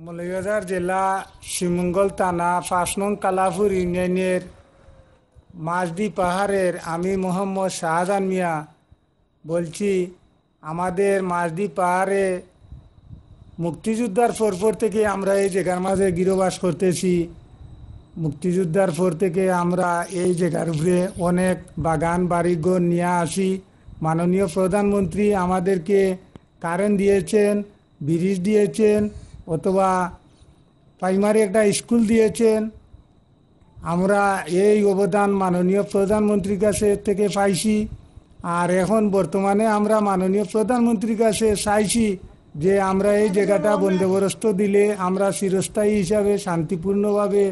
মৌলভীবাজার জেলা শ্রীমঙ্গল থানা ৫ নং কালাপুর ইউনিয়নের মাঝদি পাহাড়ের আমি মোহাম্মদ শাহজাহান মিয়া বলছি। আমাদের মাঝদি পাহাড়ে মুক্তিযোদ্ধার পর থেকে আমরা এই জায়গার মাঝে গিরবাস করতেছি। মুক্তিযোদ্ধার পর থেকে আমরা এই জায়গার উপরে অনেক বাগান বাড়িঘর নিয়ে আসি। মাননীয় প্রধানমন্ত্রী আমাদেরকে কারেন্ট দিয়েছেন, ব্রিজ দিয়েছেন, অথবা প্রাইমারি একটা স্কুল দিয়েছেন। আমরা এই অবদান মাননীয় প্রধানমন্ত্রীর কাছে থেকে পাইছি। আর এখন বর্তমানে আমরা মাননীয় প্রধানমন্ত্রীর কাছে চাইছি যে আমরা এই জায়গাটা বন্দোবস্ত দিলে আমরা চিরস্থায়ী হিসাবে শান্তিপূর্ণভাবে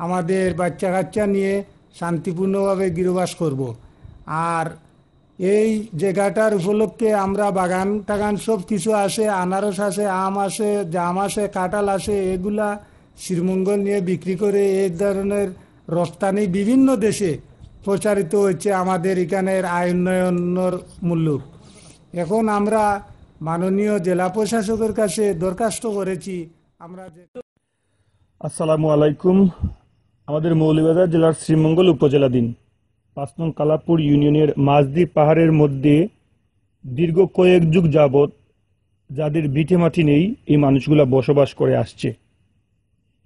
আমাদের বাচ্চা কাচ্চা নিয়ে শান্তিপূর্ণভাবে গৃহবাস করব। আর এই জায়গাটার উপলক্ষে আমরা বাগান টাগান সব কিছু আছে, আনারস আছে, আম আছে, জাম আছে, কাঁঠাল আছে, এগুলা শ্রীমঙ্গল নিয়ে বিক্রি করে এই ধরনের রপ্তানি বিভিন্ন দেশে প্রচারিত হচ্ছে আমাদের এখানের আয় উন্নয়নের মূল্য। এখন আমরা মাননীয় জেলা প্রশাসকের কাছে দরখাস্ত করেছি। আমরা আসসালামু আলাইকুম। আমাদের মৌলভীবাজার জেলার শ্রীমঙ্গল উপজেলাধীন ৫ নং কালাপুর ইউনিয়নের মাঝদি পাহাড়ের মধ্যে দীর্ঘ কয়েক যুগ যাবৎ যাদের ভিটে মাটি নেই, এই মানুষগুলা বসবাস করে আসছে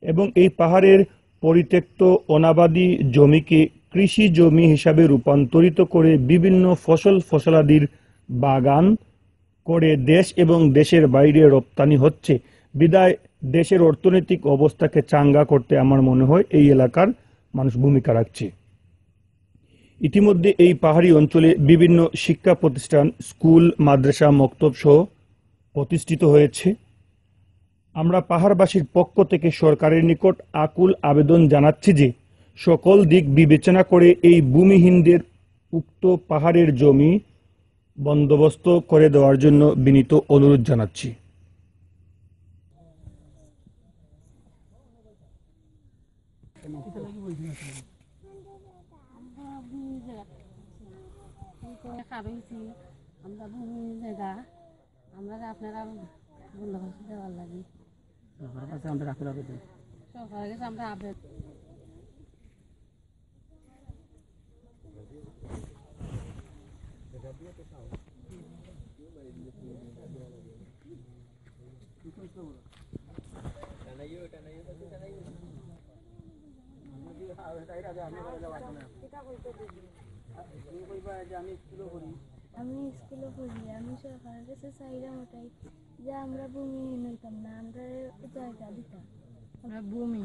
এবং এই পাহাড়ের পরিত্যক্ত অনাবাদি জমিকে কৃষি জমি হিসাবে রূপান্তরিত করে বিভিন্ন ফসলাদির বাগান করে দেশ এবং দেশের বাইরে রপ্তানি হচ্ছে। বিদায় দেশের অর্থনৈতিক অবস্থাকে চাঙ্গা করতে আমার মনে হয় এই এলাকার মানুষ ভূমিকা রাখছে। ইতিমধ্যে এই পাহাড়ি অঞ্চলে বিভিন্ন শিক্ষা প্রতিষ্ঠান, স্কুল, মাদ্রাসা, মক্তব সহ প্রতিষ্ঠিত হয়েছে। আমরা পাহাড়বাসীর পক্ষ থেকে সরকারের নিকট আকুল আবেদন জানাচ্ছি যে সকল দিক বিবেচনা করে এই ভূমিহীনদের উক্ত পাহাড়ের জমি বন্দোবস্ত করে দেওয়ার জন্য বিনীত অনুরোধ জানাচ্ছি। আমরা ভূমি জায়গা আমরা আপনারা বন্দোবস্ত দেওয়ার লাগে সরকারের কাছে আমরা আবেদন আমি স্কুলে পড়ি। আমি সরকারের কাছে চাইলাম ওটাই যে আমরা ভূমিহীন হইতাম না, আমরা জায়গা দিতাম। আমরা ভূমি